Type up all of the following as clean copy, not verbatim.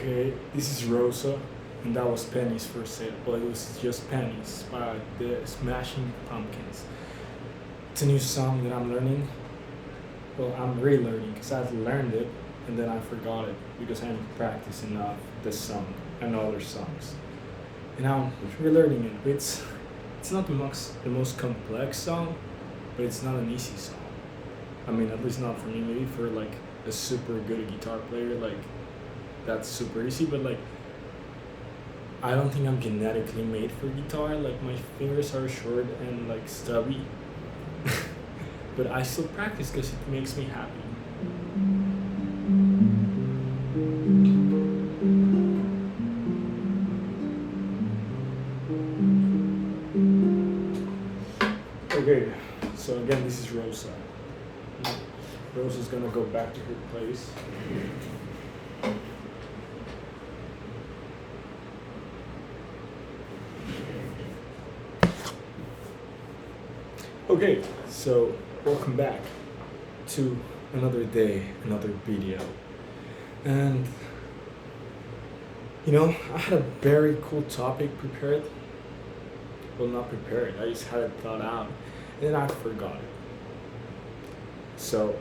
Okay, this is Rosa, and that was Pennies for Sale. Well, it was just Pennies by the Smashing Pumpkins. It's a new song that I'm learning. Well, I'm relearning because I've learned it and then I forgot it because I didn't practice enough this song and other songs. And now I'm relearning it. It's not the most complex song, but it's not an easy song. I mean, at least not for me. Maybe for like a super good guitar player, like that's super easy. But like, I don't think I'm genetically made for guitar. Like my fingers are short and like stubby. But I still practice because it makes me happy. Okay, so again, this is Rosa. Rosa's gonna go back to her place. Okay, so welcome back to another day, another video. And I had a very cool topic prepared. Well, not prepared, I just had it thought out and then I forgot it. So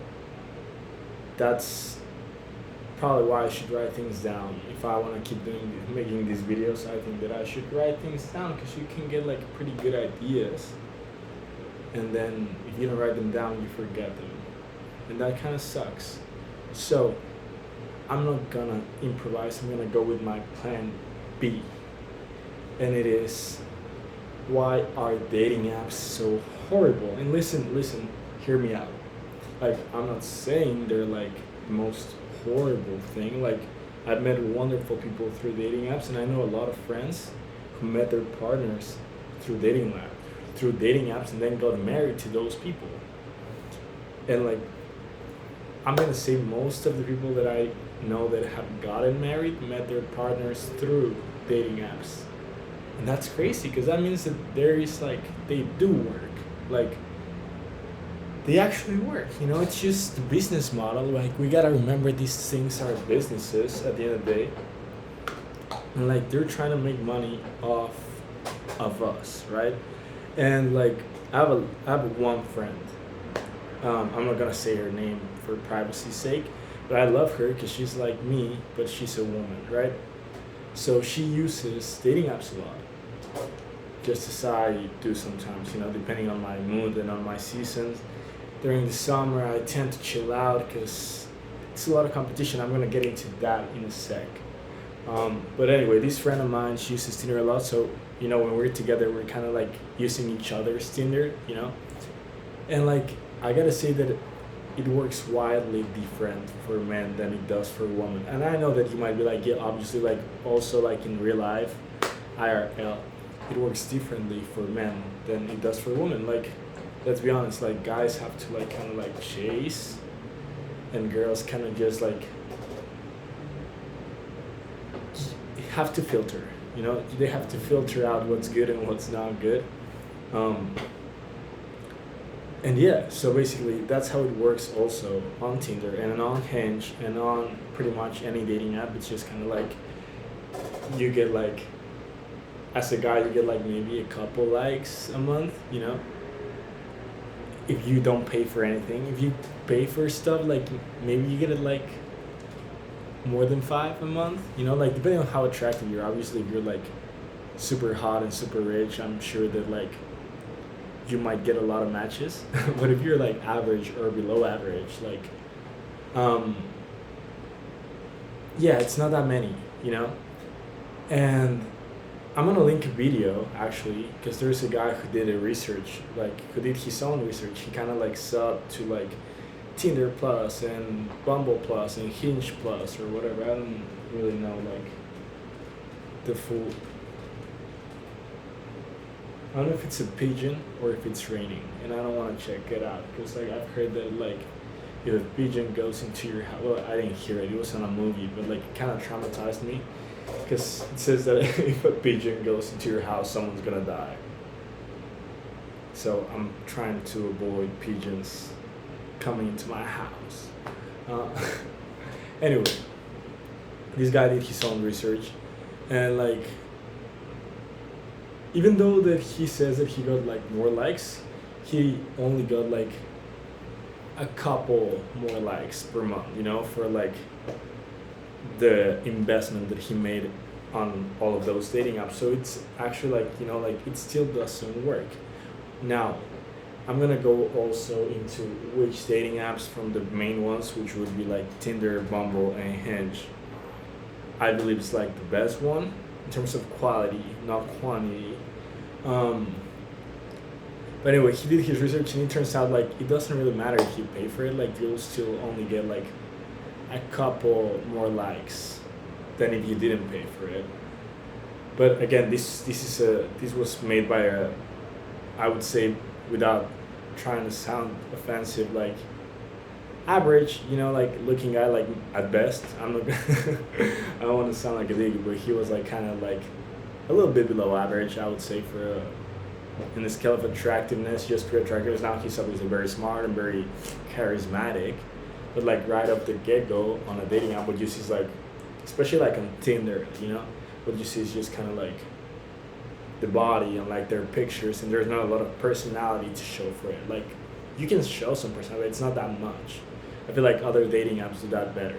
that's probably why I should write things down. If I want to keep making these videos, I think that I should write things down because you can get like pretty good ideas. And then if you don't write them down, you forget them. And that kind of sucks. So I'm not gonna improvise, I'm gonna go with my plan B. And it is, why are dating apps so horrible? And listen, hear me out. Like, I'm not saying they're like the most horrible thing. Like, I've met wonderful people through dating apps, and I know a lot of friends who met their partners through dating apps and then got married to those people. And like, I'm gonna say most of the people that I know that have gotten married met their partners through dating apps. And that's crazy because that means that there is like, they do work. Like, they actually work. It's just the business model. Like, we gotta remember these things are businesses at the end of the day. And like, they're trying to make money off of us, right? And like, I have one friend. I'm not gonna say her name for privacy's sake, but I love her because she's like me, but she's a woman, right? So she uses dating apps a lot, just as I do sometimes, depending on my mood and on my seasons. During the summer, I tend to chill out because it's a lot of competition. I'm gonna get into that in a sec. But anyway, this friend of mine, she uses Tinder a lot, so when we're together, we're kind of like using each other's Tinder, and like, I gotta say that it works wildly different for men than it does for women. And I know that you might be like, yeah, obviously, like also like in real life, IRL, it works differently for men than it does for women. Like, let's be honest, like guys have to like kind of like chase, and girls kind of just like have to filter. They have to filter out what's good and what's not good. And yeah, so basically that's how it works also on Tinder and on Hinge and on pretty much any dating app. It's just kind of like, you get like, as a guy, you get like maybe a couple likes a month, if you don't pay for anything. If you pay for stuff, like maybe you get it like more than 5 a month, like depending on how attractive you're. Obviously, if you're like super hot and super rich, I'm sure that like you might get a lot of matches. But if you're like average or below average, like yeah, it's not that many, and I'm gonna link a video actually, because there's a guy who did who did his own research. He kind of like subbed to like Tinder Plus and Bumble Plus and Hinge Plus or whatever. I don't really know like the full. I don't know if it's a pigeon or if it's raining, and I don't want to check it out because like I've heard that like if a pigeon goes into your house, well, I didn't hear it. It was on a movie, but like it kind of traumatized me because it says that if a pigeon goes into your house, someone's gonna die. So I'm trying to avoid pigeons coming into my house. Anyway, This guy did his own research, and like even though that he says that he got like more likes, he only got like a couple more likes per month, for like the investment that he made on all of those dating apps. So it's actually like, like it still doesn't work. Now, I'm gonna go also into which dating apps from the main ones, which would be like Tinder, Bumble, and Hinge. I believe it's like the best one in terms of quality, not quantity. Um, but anyway, he did his research, and it turns out like it doesn't really matter if you pay for it. Like you'll still only get like a couple more likes than if you didn't pay for it. But again, this was made by a, I would say, without trying to sound offensive, like average, like looking guy, like at best. I'm not I don't want to sound like a dick, but he was like kind of like a little bit below average, I would say, for in the scale of attractiveness, just pure attractiveness. Now he's obviously very smart and very charismatic, but like right off the get go on a dating app, what you see is like, especially like on Tinder, what you see is just kind of like the body and like their pictures, and there's not a lot of personality to show for it. Like you can show some personality, it's not that much. I feel like other dating apps do that better.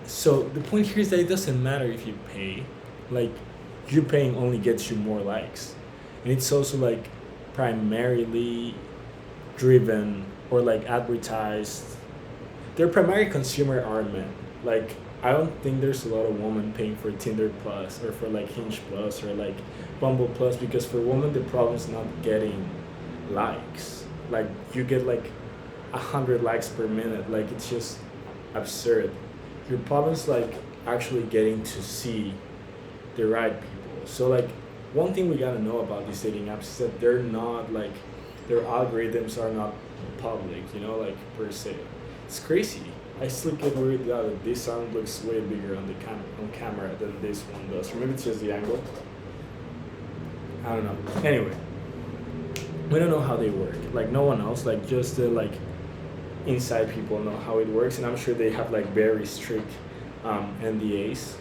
So the point here is that it doesn't matter if you pay. Like you paying only gets you more likes, and it's also like primarily driven or like advertised. Their primary consumer are men. Like I don't think there's a lot of women paying for Tinder Plus or for like Hinge Plus or like Bumble Plus, because for women the problem is not getting likes. Like you get like 100 likes per minute. Like it's just absurd. Your problem is like actually getting to see the right people. So like one thing we gotta know about these dating apps is that they're not like, their algorithms are not public, like per se. It's crazy. I still get worried that this sound looks way bigger on the on camera than this one does. Or maybe it's just the angle. I don't know. Anyway, we don't know how they work. Like no one else. Like just the like inside people know how it works, and I'm sure they have like very strict NDAs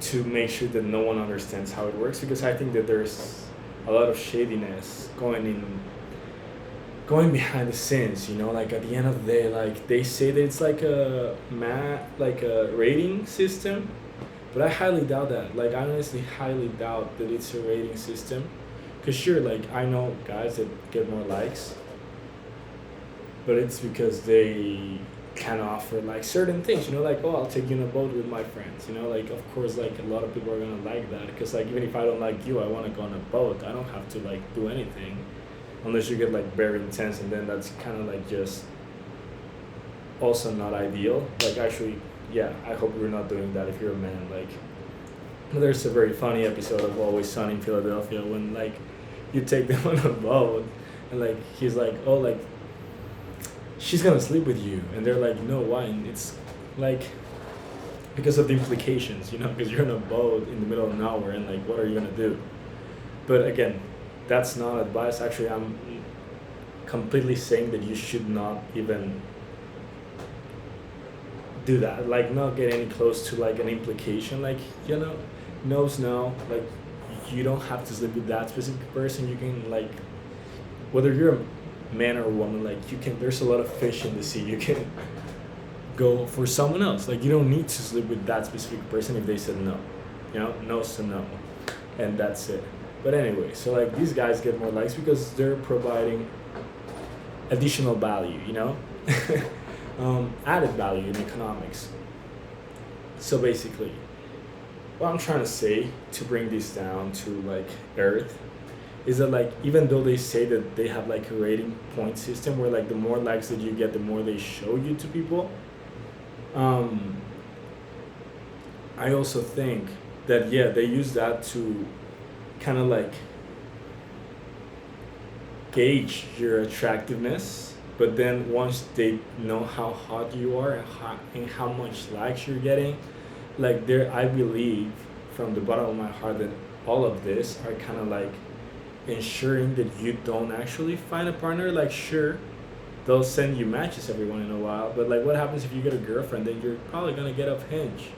to make sure that no one understands how it works, because I think that there's a lot of shadiness going behind the scenes, like at the end of the day, like they say that it's like like a rating system, but I highly doubt that. Like I honestly highly doubt that it's a rating system, because sure, like I know guys that get more likes, but it's because they can offer like certain things, like, oh, I'll take you on a boat with my friends, like of course like a lot of people are gonna like that, because like even if I don't like you, I want to go on a boat, I don't have to like do anything unless you get like very intense, and then that's kind of like just also not ideal. Like actually, yeah, I hope you're not doing that if you're a man. Like there's a very funny episode of Always Sunny in Philadelphia when like you take them on a boat, and like he's like, oh, like she's gonna sleep with you, and they're like, no, why? And it's like because of the implications, because you're on a boat in the middle of nowhere, and like what are you gonna do? But again, that's not advice. Actually, I'm completely saying that you should not even do that. Like not get any close to like an implication. Like no's no. Like you don't have to sleep with that specific person. You can like, whether you're a man or a woman, like you can. There's a lot of fish in the sea. You can go for someone else. Like you don't need to sleep with that specific person if they said no. No's to no, and that's it. But anyway, so like these guys get more likes because they're providing additional value, added value in economics. So basically, what I'm trying to say to bring this down to like earth is that like even though they say that they have like a rating point system where like the more likes that you get, the more they show you to people, I also think that yeah, they use that to kind of like gauge your attractiveness, but then once they know how hot you are and how much likes you're getting, like there, I believe from the bottom of my heart that all of this are kind of like ensuring that you don't actually find a partner. Like sure, they'll send you matches every once in a while. But like, what happens if you get a girlfriend? Then you're probably gonna get off Hinge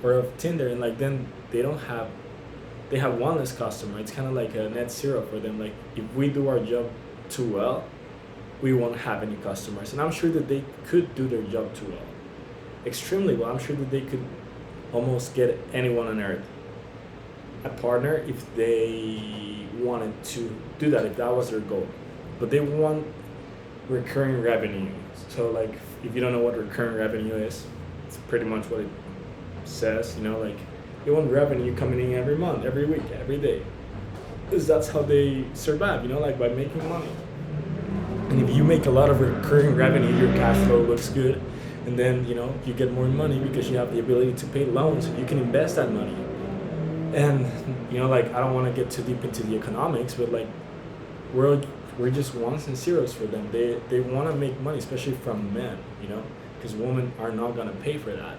or of Tinder, and like then they don't have they have one less customer. It's kind of like a net zero for them. Like if we do our job too well, we won't have any customers. And I'm sure that they could do their job too well, extremely well. I'm sure that they could almost get anyone on earth a partner if they wanted to do that, if that was their goal. But they want recurring revenue. So like if you don't know what recurring revenue is, it's pretty much what it says, like they want revenue coming in every month, every week, every day. Because that's how they survive, like by making money. And if you make a lot of recurring revenue, your cash flow looks good, and then you get more money because you have the ability to pay loans. You can invest that money, and like I don't want to get too deep into the economics, but like we're just ones and zeros for them. They want to make money, especially from men, because women are not gonna pay for that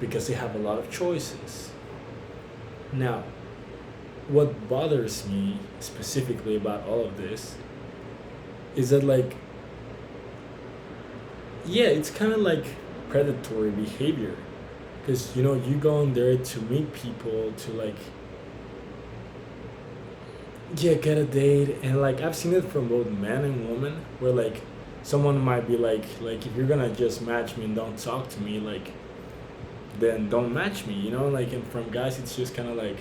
because they have a lot of choices. Now, what bothers me specifically about all of this is that like yeah, it's kind of like predatory behavior because you go in there to meet people to like yeah, get a date, and like I've seen it from both men and women where like someone might be like if you're gonna just match me and don't talk to me, like then don't match me, like. And from guys it's just kind of like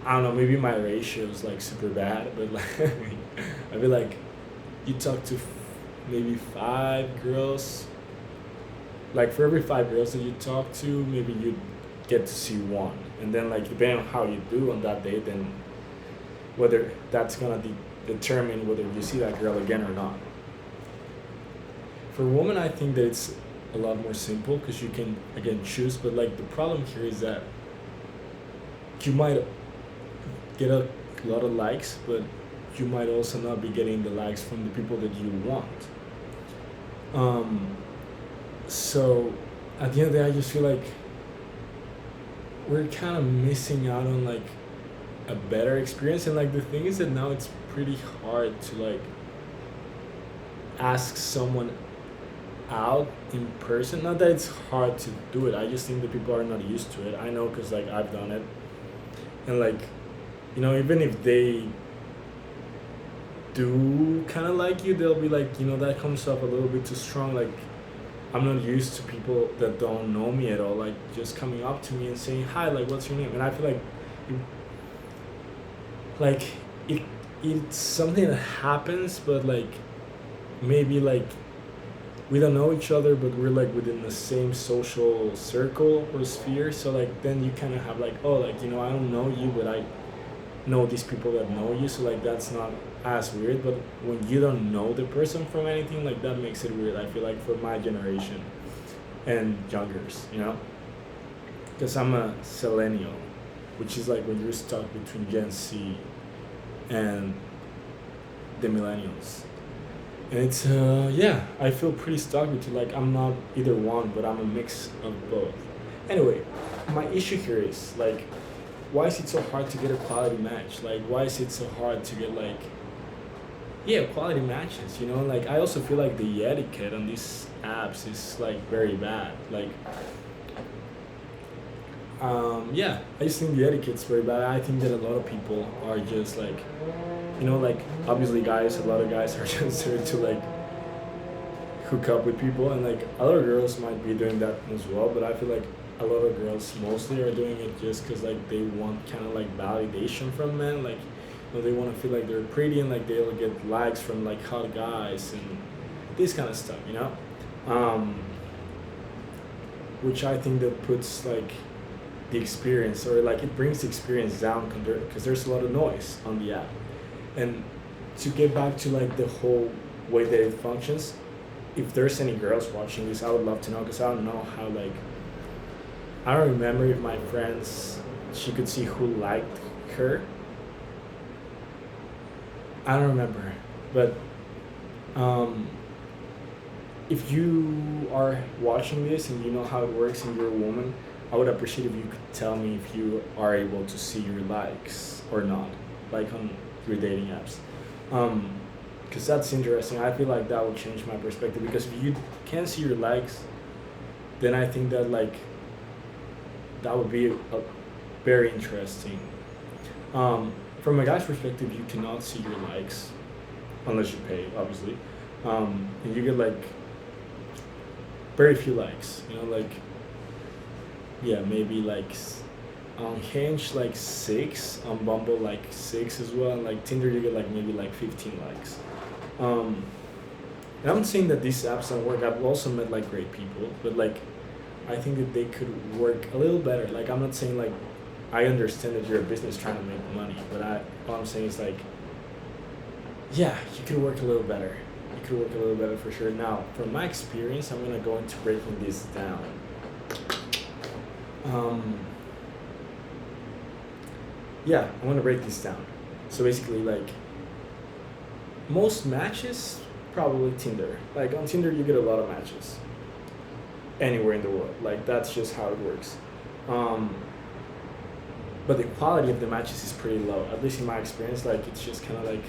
I don't know, maybe my ratio is like super bad, but like I'd be like, you talk to maybe 5 girls, like for every 5 girls that you talk to, maybe you get to see one, and then like depending on how you do on that day, then whether that's gonna determine whether you see that girl again or not. For women, I think that it's a lot more simple because you can again choose, but like the problem here is that you might get a lot of likes, but you might also not be getting the likes from the people that you want. So at the end of the day, I just feel like we're kind of missing out on like a better experience. And like the thing is that now it's pretty hard to like ask someone out in person. Not that it's hard to do it, I just think that people are not used to it. I know because like I've done it, and like even if they do kind of like you, they'll be like, that comes off a little bit too strong. Like I'm not used to people that don't know me at all, like just coming up to me and saying hi, like what's your name. And I feel like it's something that happens, but like maybe like we don't know each other, but we're like within the same social circle or sphere. So like then you kind of have like, oh, like I don't know you, but I know these people that know you, so like that's not as weird. But when you don't know the person from anything, like that makes it weird, I feel like, for my generation and youngers, because I'm a millennial, which is like when you're stuck between Gen Z and the millennials. And it's yeah, I feel pretty stuck between, like I'm not either one, but I'm a mix of both. Anyway, my issue here is like, why is it so hard to get a quality match? Like why is it so hard to get like yeah, quality matches, like I also feel like the etiquette on these apps is like very bad. Like yeah, I just think the etiquette's very bad. I think that a lot of people are just like like obviously guys, a lot of guys are just there to like hook up with people, and like other girls might be doing that as well, but I feel like a lot of girls mostly are doing it just because like they want kind of like validation from men, like they want to feel like they're pretty, and like they'll get likes from like hot guys and this kind of stuff, which I think that puts like the experience, or like it brings the experience down because there's a lot of noise on the app. And to get back to like the whole way that it functions, if there's any girls watching this, I would love to know, because I don't know how, like I don't remember if my friends, she could see who liked her. I don't remember, but if you are watching this and you know how it works and you're a woman, I would appreciate if you could tell me if you are able to see your likes or not, like on your dating apps. because that's interesting. I feel like that will change my perspective, because if you can't see your likes, then I think that like that would be very interesting. From a guy's perspective, you cannot see your likes unless you pay, obviously, and you get like very few likes. You know, like yeah, maybe like on Hinge like six, on Bumble like six as well, and like Tinder you get like maybe like 15 likes. Um, and I'm not saying that these apps don't work. I've also met like great people, but like I think that they could work a little better. Like I'm not saying like I understand that you're a business trying to make money, but all I'm saying is like yeah, you could work a little better. You could work a little better for sure. Now, from my experience, I'm gonna go into breaking this down. Um, yeah, I want to break this down. So basically, like most matches, probably Tinder. Like on Tinder, you get a lot of matches anywhere in the world. Like that's just how it works. Um, but the quality of the matches is pretty low. At least in my experience, like it's just kind of like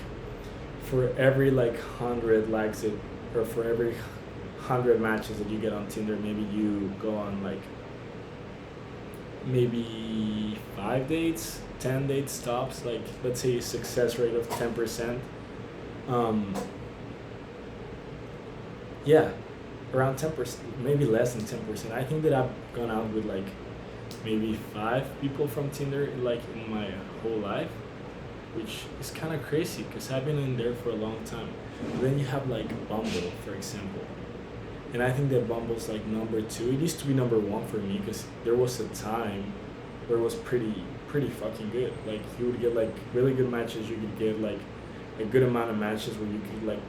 for every like 100 likes it, or for every 100 matches that you get on Tinder, maybe you go on like maybe 5 dates, 10 dates tops. Like let's say a success rate of 10%. Um, yeah, around 10%, maybe less than 10%. I think that I've gone out with like maybe 5 people from Tinder like in my whole life, which is kind of crazy because I've been in there for a long time. And then you have like Bumble, for example, and I think that Bumble's like number two. It used to be number one for me because there was a time where it was pretty fucking good. Like you would get like really good matches. You could get like a good amount of matches where you could like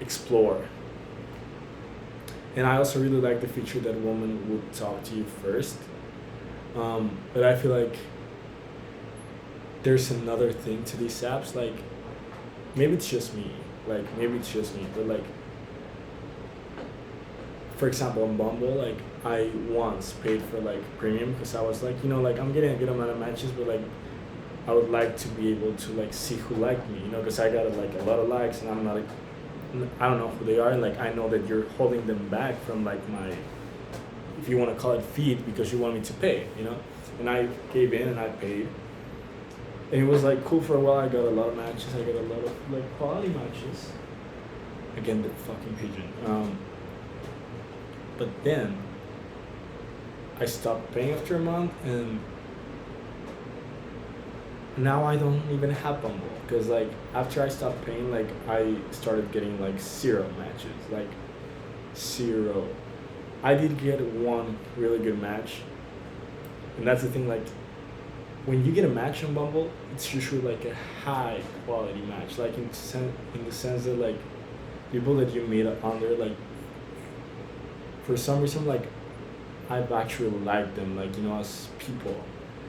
explore. And I also really like the feature that women would talk to you first. But I feel like there's another thing to these apps. Like maybe it's just me. But like for example on Bumble, like I once paid for like premium because I was like, like I'm getting a good amount of matches, but like I would like to be able to like see who liked me, because I got like a lot of likes and I'm not like, I don't know who they are. Like I know that you're holding them back from like my, if you want to call it feed, because you want me to pay. And I gave in and I paid, and it was like cool for a while. I got a lot of matches. I got a lot of like quality matches. Again, the fucking pigeon. But then I stopped paying after a month, and now I don't even have Bumble because like after I stopped paying, like I started getting like 0 matches, like 0. I did get one really good match, and that's the thing. Like when you get a match on Bumble, it's usually like a high quality match, like in the sense that like people that you meet on there, like for some reason, like I've actually liked them, like as people.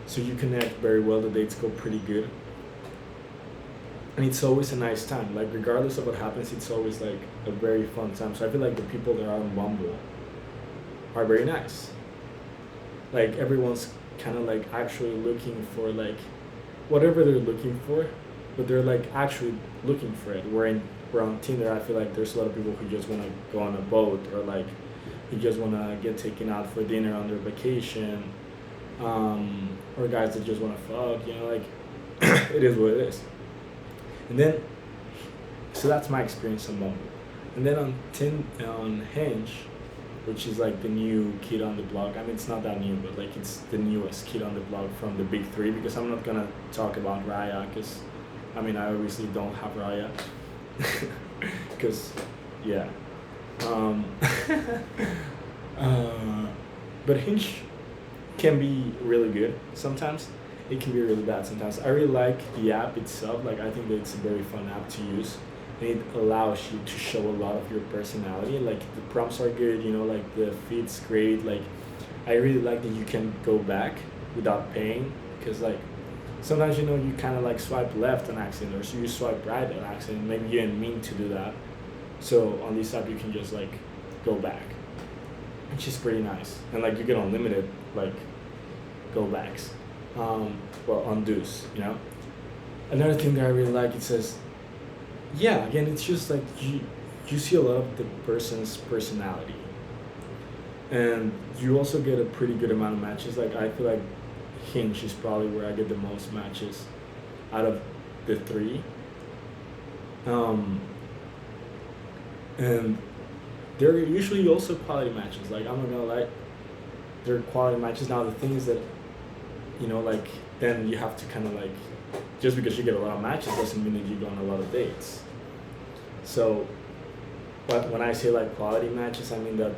So you connect very well. The dates go pretty good, and it's always a nice time. Like regardless of what happens, it's always like a very fun time. So I feel like the people that are on Bumble are very nice. Like everyone's kind of like actually looking for like whatever they're looking for, but they're like actually looking for it. Where on Tinder, I feel like there's a lot of people who just want to go on a boat, or like who just want to get taken out for dinner on their vacation, or guys that just want to fuck. Like it is what it is. And then, so that's my experience on Bumble. And then on Hinge, which is like the new kid on the block. I mean, it's not that new, but like it's the newest kid on the block from the big three. Because I'm not gonna talk about Raya, because I mean I obviously don't have Raya. Because yeah. But Hinge can be really good sometimes. It can be really bad sometimes. I really like the app itself. Like I think that it's a very fun app to use, and it allows you to show a lot of your personality. Like the prompts are good, like the feed's great. Like I really like that you can go back without paying, because like sometimes you kind of like swipe left on accident, or so you swipe right on accident. Maybe you didn't mean to do that. So on this app you can just like go back, which is pretty nice, and like you get unlimited like go backs. Well, undos. Another thing that I really like, it says yeah, again, it's just like you see a lot of the person's personality, and you also get a pretty good amount of matches. Like I feel like Hinge is probably where I get the most matches out of the three. Um, and they're usually also quality matches. Like I'm not gonna lie, they're quality matches. Now the thing is that like then you have to kind of like just because you get a lot of matches doesn't mean that you go on a lot of dates. So, but when I say like quality matches, I mean that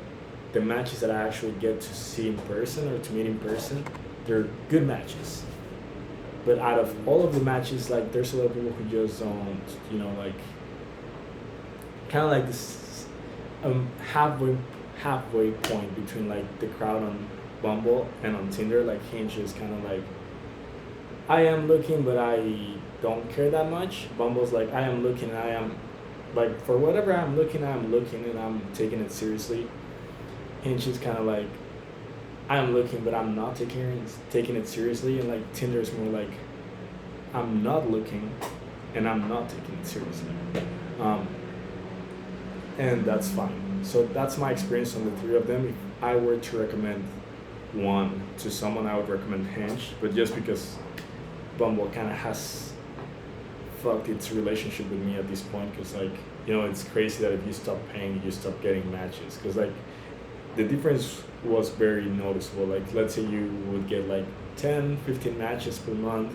the matches that I actually get to see in person or to meet in person, they're good matches. But out of all of the matches, like there's a lot of people who just don't, like kind of like this halfway point between like the crowd on Bumble and on Tinder. Like Hinge is kind of like I am looking, but I don't care that much. Bumble's like I am looking, and I am like for whatever I'm looking, and I'm taking it seriously. Hinge is kind of like I'm looking, but I'm not taking it seriously, and like Tinder is more like I'm not looking, and I'm not taking it seriously, um, and that's fine. So that's my experience on the three of them. If I were to recommend one to someone, I would recommend Hinge, but just because Bumble kind of has fucked its relationship with me at this point, because like it's crazy that if you stop paying, you stop getting matches, because like the difference was very noticeable. Like let's say you would get like 10, 15 matches per month,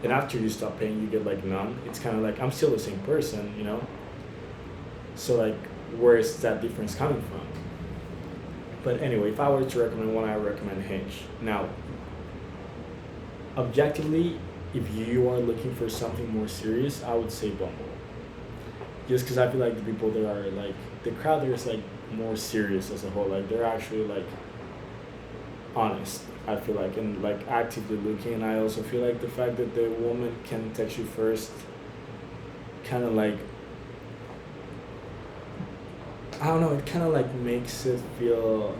and after you stop paying you get like none. It's kind of like I'm still the same person. So like where is that difference coming from? But anyway, if I were to recommend one, I would recommend Hinge. Now objectively, if you are looking for something more serious, I would say Bumble, just because I feel like the people there are like the crowd there is like more serious as a whole. Like they're actually like honest. I feel like and like actively looking. And I also feel like the fact that the woman can text you first, kind of like I don't know. It kind of like makes it feel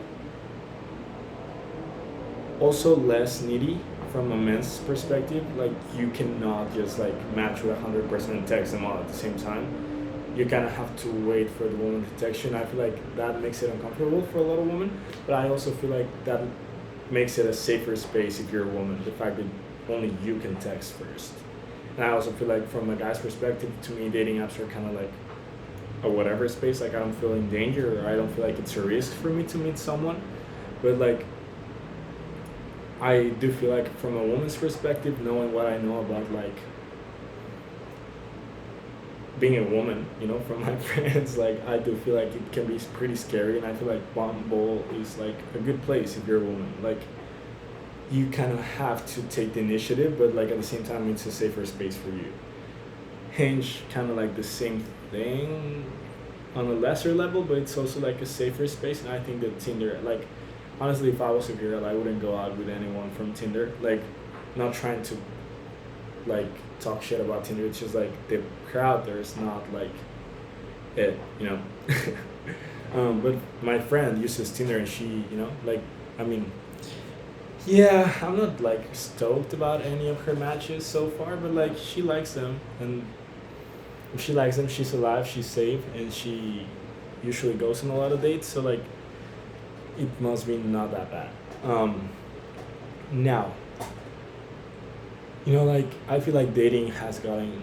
also less needy from a man's perspective. Like you cannot just like match with 100% and text them all at the same time. You kind of have to wait for the woman to text you, and I feel like that makes it uncomfortable for a lot of women. But I also feel like that makes it a safer space if you're a woman. The fact that only you can text first, and I also feel like from a guy's perspective, to me, dating apps are kind of like a whatever space. Like I don't feel in danger, or I don't feel like it's a risk for me to meet someone. But like I do feel like from a woman's perspective, knowing what I know about like being a woman, from my friends, like I do feel like it can be pretty scary, and I feel like Bumble is like a good place if you're a woman. Like you kind of have to take the initiative, but like at the same time, it's a safer space for you. Hinge kind of like the same thing on a lesser level, but it's also like a safer space. And I think that Tinder, like honestly, if I was a girl, I wouldn't go out with anyone from Tinder. Like, not trying to like talk shit about Tinder. It's just like the crowd there is not like it. But my friend uses Tinder, and she, like, I mean, yeah, I'm not like stoked about any of her matches so far, but like she likes them, and if she likes them, she's alive, she's safe, and she usually goes on a lot of dates. So like, it must be not that bad. Now, like I feel like dating has gotten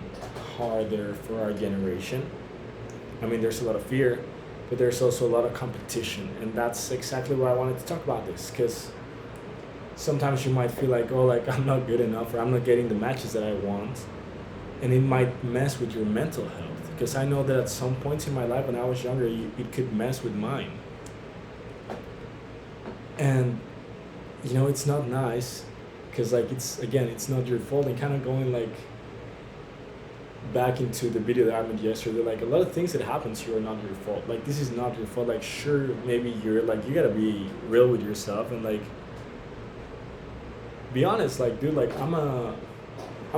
harder for our generation. I mean, there's a lot of fear, but there's also a lot of competition, and that's exactly why I wanted to talk about this. Because sometimes you might feel like, oh, like I'm not good enough, or I'm not getting the matches that I want, and it might mess with your mental health. Because I know that at some points in my life when I was younger, it could mess with mine, and it's not nice. Because like it's not your fault, and kind of going like back into the video that I made yesterday, like a lot of things that happen to you are not your fault. Like this is not your fault. Like sure, maybe you're like you gotta be real with yourself and like be honest. Like dude, like I'm a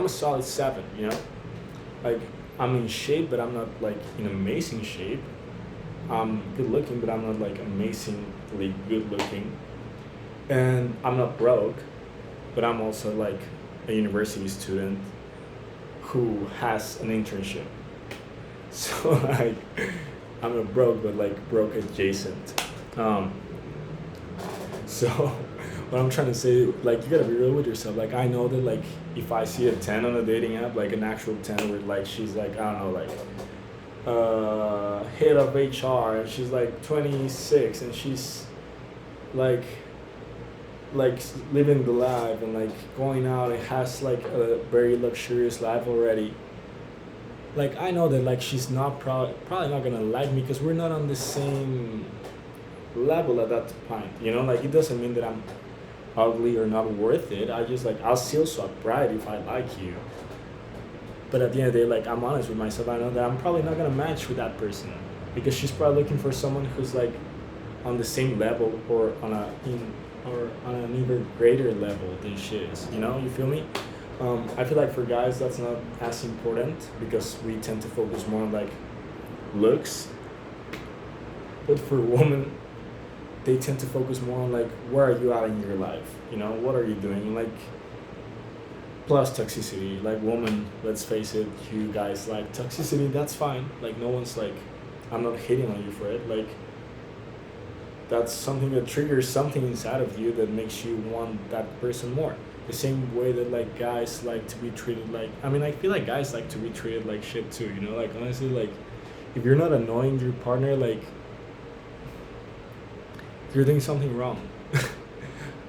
solid 7. Like I'm in shape, but I'm not like in amazing shape. I'm good looking, but I'm not like amazingly good looking, and I'm not broke, but I'm also like a university student who has an internship. So like I'm a broke, but like broke adjacent. Um, so what I'm trying to say, like you gotta be real with yourself. Like I know that like if I see a 10 on a dating app, like an actual 10 where like she's like I don't know like head of HR and she's like 26 and she's like living the life and like going out and has like a very luxurious life already. Like I know that like she's not probably not gonna like me because we're not on the same level at that point. You know, like it doesn't mean that I'm ugly or not worth it. I just like I'll still swap right if I like you. But at the end of the day, like I'm honest with myself. I know that I'm probably not gonna match with that person because she's probably looking for someone who's like on the same level or or on an even greater level than she is. You know, you feel me? I feel like for guys that's not as important because we tend to focus more on like looks. But for women, they tend to focus more on like where are you at in your life? You know, what are you doing? Like plus toxicity. Like woman, let's face it, you guys like toxicity, that's fine. Like no one's like I'm not hating on you for it. Like that's something that triggers something inside of you that makes you want that person more. The same way that like guys like to be treated like I mean I feel like guys like to be treated like shit too, you know, like honestly like if you're not annoying your partner like you're doing something wrong.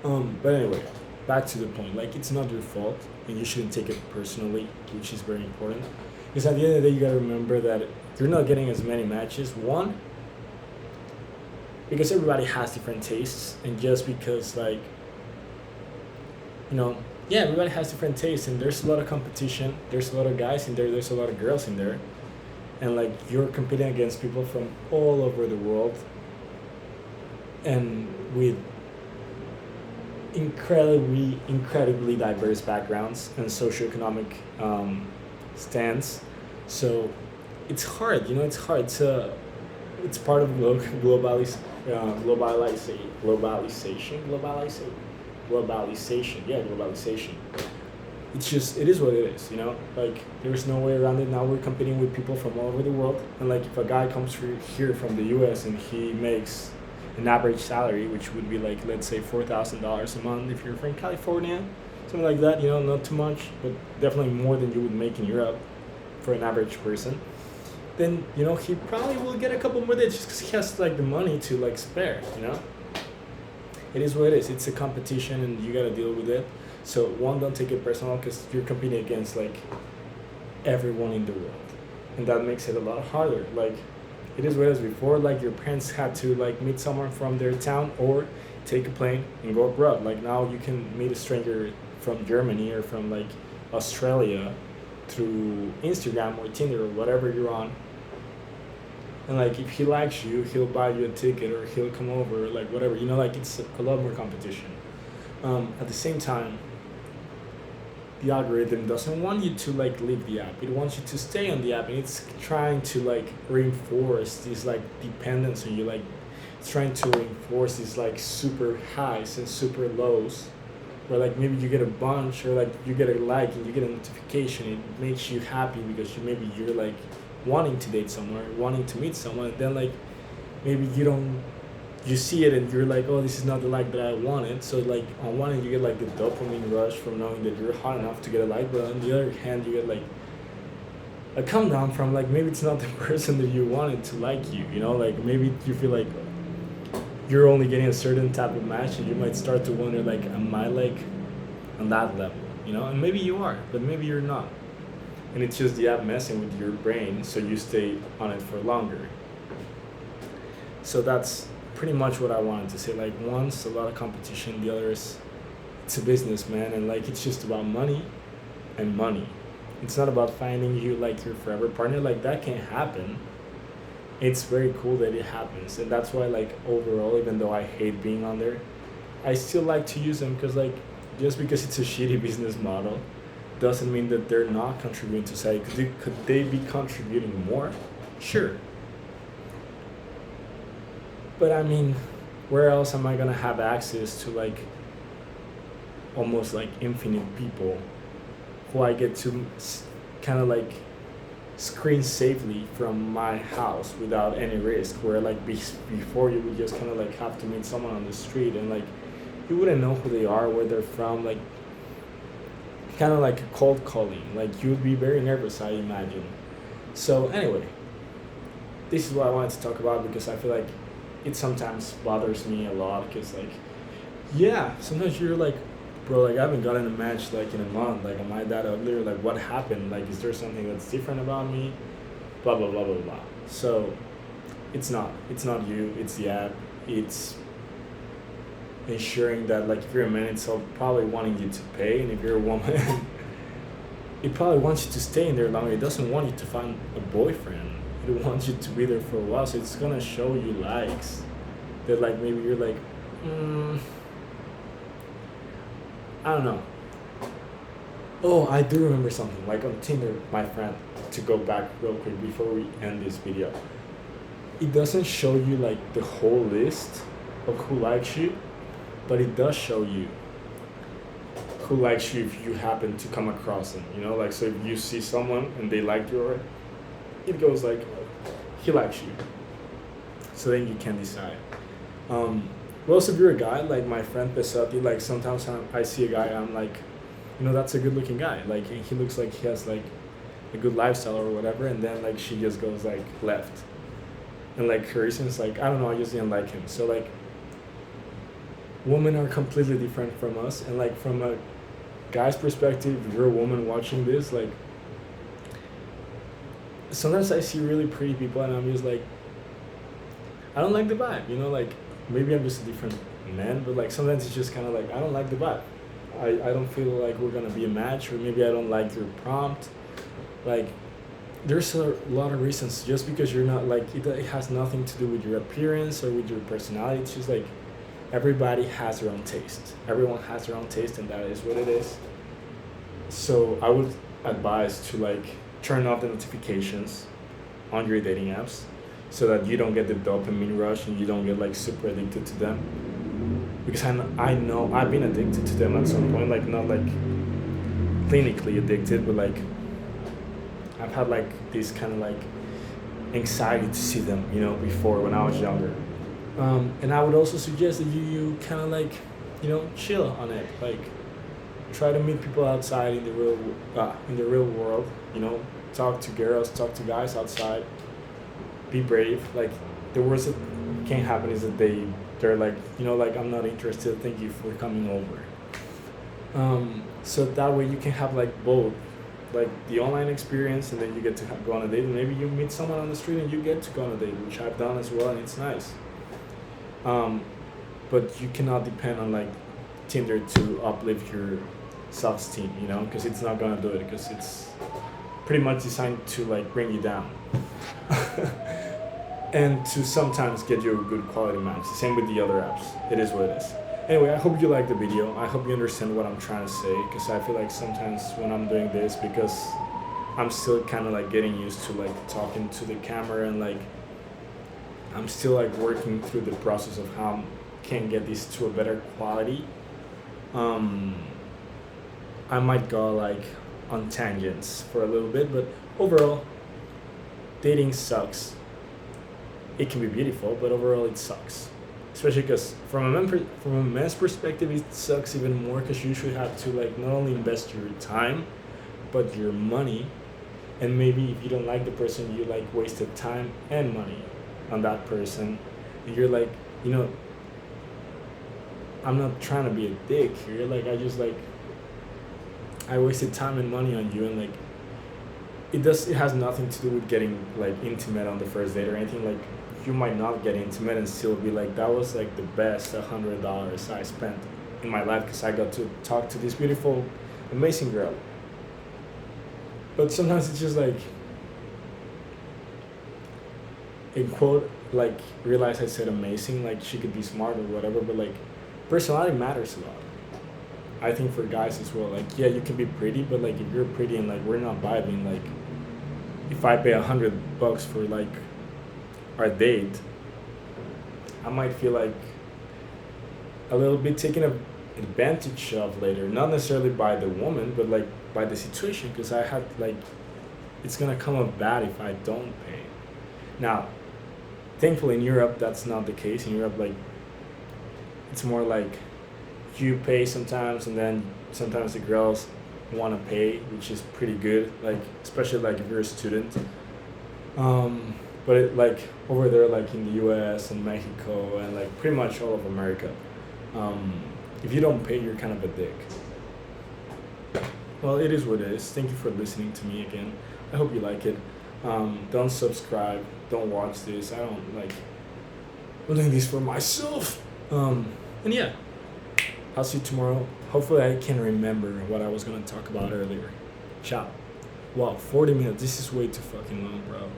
But anyway, back to the point. Like it's not your fault and you shouldn't take it personally, which is very important. Because at the end of the day you gotta remember that you're not getting as many matches. One, because everybody has different tastes and just because like you know, yeah, everybody has different tastes and there's a lot of competition. There's a lot of guys in there, there's a lot of girls in there. And like you're competing against people from all over the world and with incredibly diverse backgrounds and socioeconomic stands. So it's hard, you know, it's hard. It's part of globalization. Yeah, globalization. It's just it is what it is, you know. Like there's no way around it. Now we're competing with people from all over the world, and like if a guy comes here from the U.S. and he makes an average salary, which would be like let's say $4,000 a month if you're from California, something like that. You know, not too much, but definitely more than you would make in Europe for an average person. Then you know he probably will get a couple more dates just because he has like the money to like spare. You know, it is what it is. It's a competition, and you gotta deal with it. So one, don't take it personal because you're competing against like everyone in the world, and that makes it a lot harder. Like it is what it is. Before, like your parents had to like meet someone from their town or take a plane and go abroad. Like now you can meet a stranger from Germany or from like Australia through Instagram or Tinder or whatever you're on. And like if he likes you, he'll buy you a ticket or he'll come over, like whatever. You know, like it's a lot more competition. At the same time, the algorithm doesn't want you to like leave the app. It wants you to stay on the app, and it's trying to like reinforce this like dependence on you. Like it's trying to reinforce these like super highs and super lows, where like maybe you get a bunch or like you get a like and you get a notification. It makes you happy because maybe you're like wanting to date someone, wanting to meet someone, and then like maybe you see it and you're like, oh, this is not the like that I wanted. So like on one hand you get like the dopamine rush from knowing that you're hot enough to get a like, but on the other hand you get like a come down from like maybe it's not the person that you wanted to like you, you know, like maybe you feel like you're only getting a certain type of match and you might start to wonder like, am I like on that level, you know? And maybe you are, but maybe you're not. And it's just the app messing with your brain so you stay on it for longer. So that's pretty much what I wanted to say. Like one's a lot of competition, the other is it's a business, man, and like it's just about money and money. It's not about finding you like your forever partner. Like that can't happen. It's very cool that it happens, and that's why like overall, even though I hate being on there, I still like to use them because like just because it's a shitty business model doesn't mean that they're not contributing to society. Could they be contributing more? Sure. But I mean, where else am I gonna have access to like almost like infinite people who I get to kind of like screen safely from my house without any risk, where like before you would just kind of like have to meet someone on the street and like you wouldn't know who they are, where they're from, like kind of like a cold calling, like you would be very nervous, I imagine. So anyway, this is what I wanted to talk about because I feel like it sometimes bothers me a lot because like yeah, sometimes you're like, bro, like I haven't gotten a match like in a month, like am I that ugly, or like what happened, like is there something that's different about me, blah blah blah blah blah. So it's not you, it's the app. It's ensuring that like if you're a man, it's probably wanting you to pay, and if you're a woman it probably wants you to stay in there longer. It doesn't want you to find a boyfriend. It wants you to be there for a while, so it's gonna show you likes that like maybe you're like I don't know. Oh, I do remember something. Like on Tinder, my friend, to go back real quick before we end this video, it doesn't show you like the whole list of who likes you, but it does show you who likes you if you happen to come across them. You know, like so if you see someone and they like you already, it goes like, he likes you. So then you can decide. Well, also if you're a guy, like my friend Pesati, like sometimes I see a guy, I'm like, you know, that's a good looking guy. Like he looks like he has like a good lifestyle or whatever, and then like she just goes like left. And like her reasons, like, I don't know, I just didn't like him. So like women are completely different from us, and like from a guy's perspective, if you're a woman watching this, like sometimes I see really pretty people and I'm just like, I don't like the vibe, you know, like maybe I'm just a different man, but like sometimes it's just kind of like I don't like the vibe. I don't feel like we're gonna be a match, or maybe I don't like your prompt. Like there's a lot of reasons. Just because you're not like it has nothing to do with your appearance or with your personality. It's just like everybody has their own taste. Everyone has their own taste, and that is what it is. So I would advise to like turn off the notifications on your dating apps, so that you don't get the dopamine rush and you don't get like super addicted to them. Because I know I've been addicted to them at some point, like not like clinically addicted, but like I've had like this kind of like anxiety to see them, you know, before when I was younger. And I would also suggest that you kind of like, you know, chill on it, like try to meet people outside in the real world, you know, talk to girls, talk to guys outside. Be brave. Like the worst that can happen is that they're like, you know, like I'm not interested, thank you for coming over. So that way you can have like both, like the online experience, and then you get to go on a date, and maybe you meet someone on the street and you get to go on a date, which I've done as well, and it's nice. But you cannot depend on like Tinder to uplift your self-esteem, you know, because it's not gonna do it, because it's pretty much designed to like bring you down. And to sometimes get you a good quality match. Same with the other apps. It is what it is. Anyway, I hope you like the video. I hope you understand what I'm trying to say, because I feel like sometimes when I'm doing this, because I'm still kind of like getting used to like talking to the camera, and like I'm still like working through the process of how I can get this to a better quality. I might go like on tangents for a little bit, but overall, dating sucks. It can be beautiful, but overall it sucks. Especially because from a man's perspective, it sucks even more, because you should have to like not only invest your time, but your money. And maybe if you don't like the person, you like wasted time and money on that person. And you're like, you know, I'm not trying to be a dick here. Like I wasted time and money on you, and like it has nothing to do with getting like intimate on the first date or anything. Like you might not get intimate and still be like, that was like the best $100 I spent in my life, because I got to talk to this beautiful, amazing girl. But sometimes it's just like, in quote, like realize I said amazing, like she could be smart or whatever, but like personality matters a lot. I think for guys as well, like yeah, you can be pretty, but like if you're pretty and like we're not vibing, like if I pay $100 for like our date, I might feel like a little bit taken advantage of later. Not necessarily by the woman, but like by the situation, because I had like it's gonna come up bad if I don't pay. Now, thankfully in Europe that's not the case. In Europe, like it's more like you pay sometimes, and then sometimes the girls want to pay, which is pretty good. Like especially like if you're a student. But it, like over there, like in the U.S. and Mexico and like pretty much all of America, um, if you don't pay, you're kind of a dick. Well, it is what it is. Thank you for listening to me again. I hope you like it. Don't subscribe. Don't watch this. I don't like. I'm doing this for myself. And yeah, I'll see you tomorrow. Hopefully, I can remember what I was gonna talk about earlier. Ciao. Wow, 40 minutes. This is way too fucking long, bro.